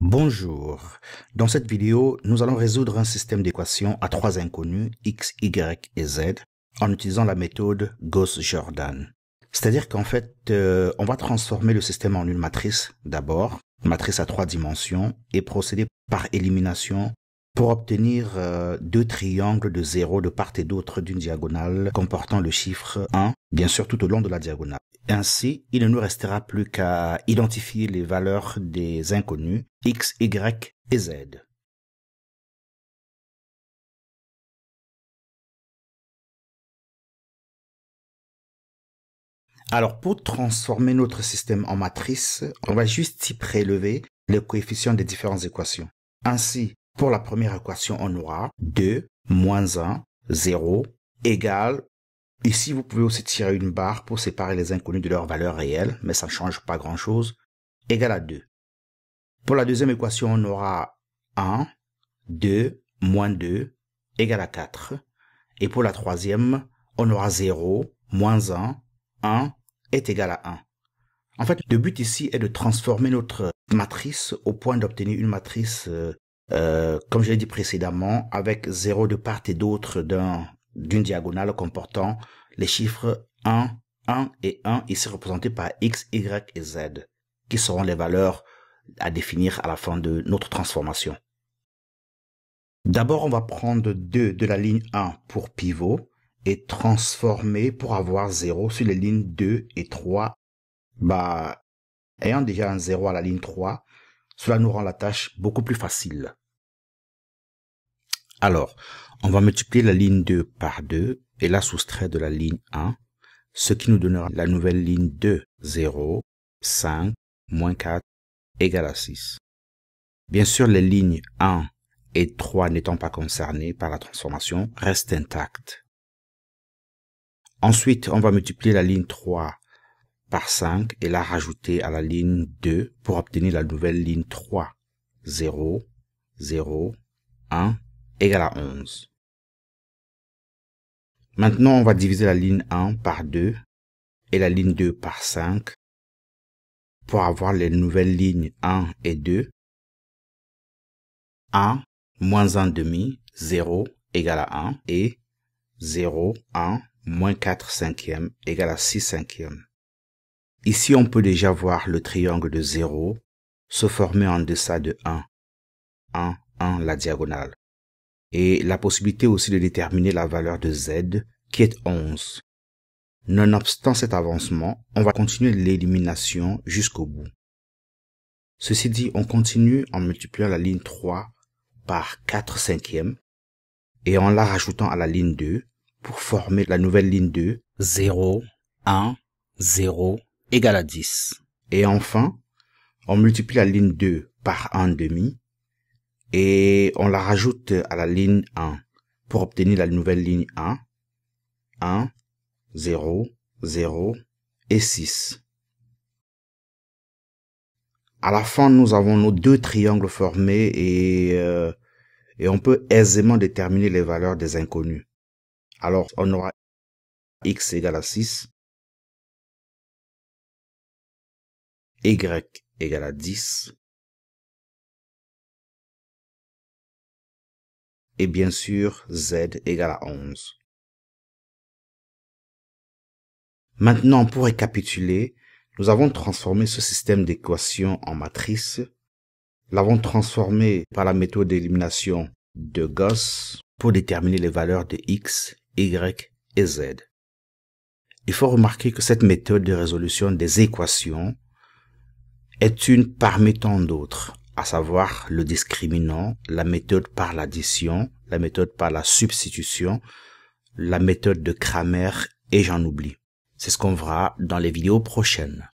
Bonjour. Dans cette vidéo, nous allons résoudre un système d'équations à trois inconnus x, y et z en utilisant la méthode Gauss-Jordan. C'est-à-dire qu'en fait, on va transformer le système en une matrice d'abord, une matrice à trois dimensions, et procéder par élimination pour obtenir deux triangles de 0 de part et d'autre d'une diagonale comportant le chiffre 1, bien sûr tout au long de la diagonale. Ainsi, il ne nous restera plus qu'à identifier les valeurs des inconnus x, y et z. Alors, pour transformer notre système en matrice, on va juste y prélever les coefficients des différentes équations. Ainsi, pour la première équation, on aura 2 moins 1, 0, égale. Ici, vous pouvez aussi tirer une barre pour séparer les inconnus de leur valeur réelle, mais ça ne change pas grand-chose, égale à 2. Pour la deuxième équation, on aura 1, 2, moins 2, égale à 4. Et pour la troisième, on aura 0, moins 1 est égal à 1. En fait, le but ici est de transformer notre matrice au point d'obtenir une matrice, comme je l'ai dit précédemment, avec 0 de part et d'autre d'une diagonale comportant les chiffres 1 et 1, ici représentés par x, y et z, qui seront les valeurs à définir à la fin de notre transformation. D'abord, on va prendre 2 de la ligne 1 pour pivot et transformer pour avoir 0 sur les lignes 2 et 3. Ayant déjà un 0 à la ligne 3, cela nous rend la tâche beaucoup plus facile. Alors, on va multiplier la ligne 2 par 2 et la soustraire de la ligne 1, ce qui nous donnera la nouvelle ligne 2, 0, 5, moins 4, égale à 6. Bien sûr, les lignes 1 et 3 n'étant pas concernées par la transformation restent intactes. Ensuite, on va multiplier la ligne 3 par 5 et la rajouter à la ligne 2 pour obtenir la nouvelle ligne 3, 0, 0, 1, égale à 11. Maintenant, on va diviser la ligne 1 par 2 et la ligne 2 par 5 pour avoir les nouvelles lignes 1 et 2. 1, moins 1 demi, 0, égale à 1, et 0, 1, moins 4 cinquièmes, égale à 6 cinquièmes. Ici, on peut déjà voir le triangle de 0 se former en deçà de 1, 1, 1, la diagonale. Et la possibilité aussi de déterminer la valeur de z, qui est 11. Nonobstant cet avancement, on va continuer l'élimination jusqu'au bout. Ceci dit, on continue en multipliant la ligne 3 par 4 cinquièmes et en la rajoutant à la ligne 2 pour former la nouvelle ligne 2, 0, 1, 0, égale à 10. Et enfin, on multiplie la ligne 2 par 1 demi et on la rajoute à la ligne 1 pour obtenir la nouvelle ligne 1, 1, 0, 0 et 6. À la fin, nous avons nos deux triangles formés et on peut aisément déterminer les valeurs des inconnus. Alors, on aura x égale à 6, y égale à 10, et bien sûr, z égale à 11. Maintenant, pour récapituler, nous avons transformé ce système d'équations en matrice, l'avons transformé par la méthode d'élimination de Gauss pour déterminer les valeurs de x, y et z. Il faut remarquer que cette méthode de résolution des équations est une parmi tant d'autres, à savoir le discriminant, la méthode par l'addition, la méthode par la substitution, la méthode de Cramer et j'en oublie. C'est ce qu'on verra dans les vidéos prochaines.